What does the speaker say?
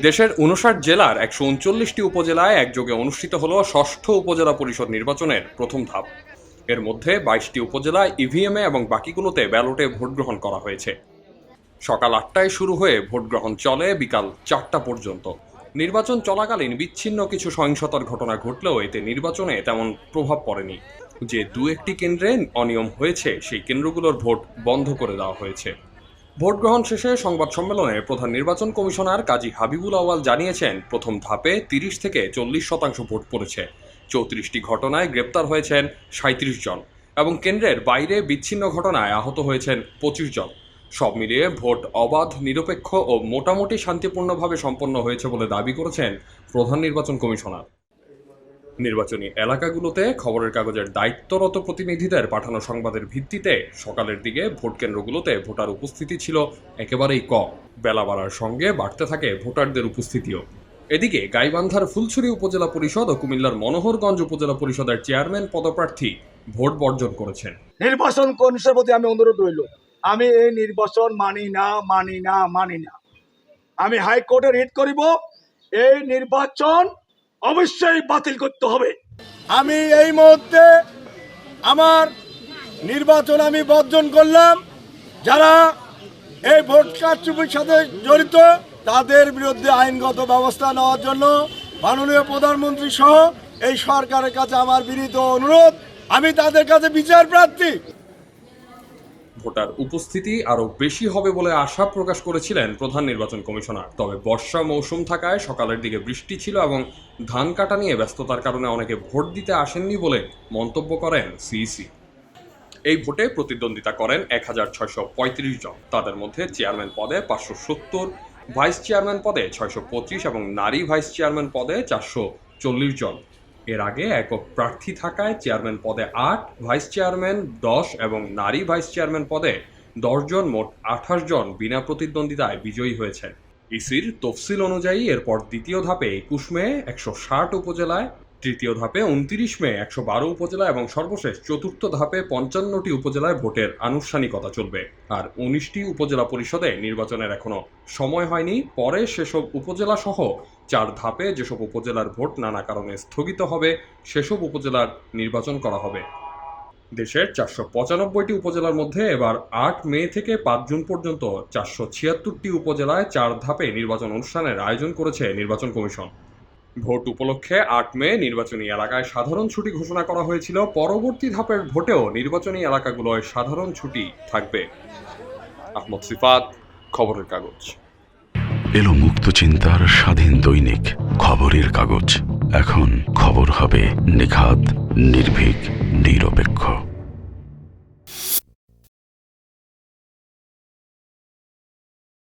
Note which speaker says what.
Speaker 1: দেশের ৫৯ জেলার ১৩৯টি উপজেলায় একযোগে অনুষ্ঠিত হল ষষ্ঠ উপজেলা পরিষদ নির্বাচনের প্রথম ধাপ। এর মধ্যে ২২টি উপজেলায় ইভিএমে এবং বাকিগুলোতে ব্যালটে ভোট গ্রহণ করা হয়েছে। সকাল ৮টায় শুরু হয়ে ভোট গ্রহণ চলে বিকাল ৪টা পর্যন্ত। নির্বাচন চলাকালীন বিচ্ছিন্ন কিছু সহিংসতার ঘটনা ঘটলেও এতে নির্বাচনে তেমন প্রভাব পড়েনি। যে দু একটি কেন্দ্রে অনিয়ম হয়েছে সেই কেন্দ্রগুলোর ভোট বন্ধ করে দেওয়া হয়েছে। ভোট গ্রহণ শেষে সংবাদ সম্মেলনে প্রধান নির্বাচন কমিশনার কাজী হাবিবুল আউয়াল জানিয়েছেন, প্রথম ধাপে ৩০ থেকে ৪০% ভোট পড়েছে। ৩৪টি ঘটনায় গ্রেপ্তার হয়েছেন ৩৭ জন এবং কেন্দ্রের বাইরে বিচ্ছিন্ন ঘটনায় আহত হয়েছেন ২৫ জন। সব মিলিয়ে ভোট অবাধ, নিরপেক্ষ ও মোটামুটি শান্তিপূর্ণভাবে সম্পন্ন হয়েছে বলে দাবি করেছেন প্রধান নির্বাচন কমিশনার। নির্বাচনী এলাকাগুলোতে খবরের কাগজের দায়িত্বরত প্রতিনিধিদের পাঠানো সংবাদের ভিত্তিতে সকালের দিকে ভোট কেন্দ্রগুলোতে ভোটার উপস্থিতি ছিল একেবারেই কম। বেলা বাড়ার সঙ্গে বাড়তে থাকে ভোটারদের উপস্থিতিও। এদিকে গাইবান্ধার ফুলছড়ি উপজেলা পরিষদ ও কুমিল্লার মনোহরগঞ্জ উপজেলা পরিষদের চেয়ারম্যান পদপ্রার্থী ভোট বর্জন করেছেন।
Speaker 2: নির্বাচন কমিশনের প্রতি আমি অনুরোধ রইল, আমি এই নির্বাচন মানি না। আমি হাইকোর্টে রিট করিব, এই নির্বাচন অবশ্যই বাতিল করতে হবে। আমি এই মুহূর্তে আমার নির্বাচন আমি বর্জন করলাম। যারা এই ভোট কারচুপির সাথে জড়িত তাদের বিরুদ্ধে আইনগত ব্যবস্থা নেওয়ার জন্য মাননীয় প্রধানমন্ত্রী সহ এই সরকারের কাছে আমার বিনীত অনুরোধ, আমি তাদের কাছে বিচার প্রার্থী।
Speaker 1: ভোটার উপস্থিতি আরও বেশি হবে বলে আশা প্রকাশ করেছিলেন প্রধান নির্বাচন কমিশনার। তবে বর্ষা মৌসুম থাকায় সকালের দিকে বৃষ্টি ছিল এবং ধান কাটা নিয়ে ব্যস্ততার কারণে অনেকে ভোট দিতে আসেননি বলে মন্তব্য করেন সিইসি। এই ভোটে প্রতিদ্বন্দ্বিতা করেন ১৬৩৫ জন। তাদের মধ্যে চেয়ারম্যান পদে ৫৭০, ভাইস চেয়ারম্যান পদে ৬২৫ এবং নারী ভাইস চেয়ারম্যান পদে ৪৪০ জন। এর আগে একক প্রার্থী থাকায় চেয়ারম্যান পদে ৮, ভাইস চেয়ারম্যান ১০ এবং নারী ভাইস চেয়ারম্যান পদে ১০ জন, মোট ২৮ জন বিনা প্রতিদ্বন্দ্বিতায় বিজয়ী হয়েছেন। ইসির তফসিল অনুযায়ী এরপর দ্বিতীয় ধাপে ২১ মে ১৬০ উপজেলায়, তৃতীয় ধাপে ২৯ মে ১১২ উপজেলা এবং সর্বশেষ চতুর্থ ধাপে ৫৫টি উপজেলায় ভোটের আনুষ্ঠানিকতা চলবে। আর ১৯টি উপজেলা পরিষদে নির্বাচনের এখনো সময় হয়নি। পরে সেসব উপজেলা সহ ৪ ধাপে যেসব উপজেলার ভোট নানা কারণে স্থগিত হবে সেসব উপজেলার নির্বাচন করা হবে। দেশের ৪৯৫টি উপজেলার মধ্যে এবার ৮ মে থেকে ৫ জুন পর্যন্ত ৪৭৬টি উপজেলায় ৪ ধাপে নির্বাচন অনুষ্ঠানের আয়োজন করেছে নির্বাচন কমিশন। ভোট উপলক্ষে ৮ মে নির্বাচনী এলাকায় সাধারণ ছুটি ঘোষণা করা হয়েছিল। পরবর্তী ধাপের ভোটেও নির্বাচনী এলাকাগুলোয় সাধারণ ছুটি থাকবে। আহমদ সিফাত, খবরের কাগজ।
Speaker 3: এলো মুক্ত চিন্তার স্বাধীন দৈনিক খবরের কাগজ। এখন খবর হবে নিখাত, নির্ভীক, নিরপেক্ষ।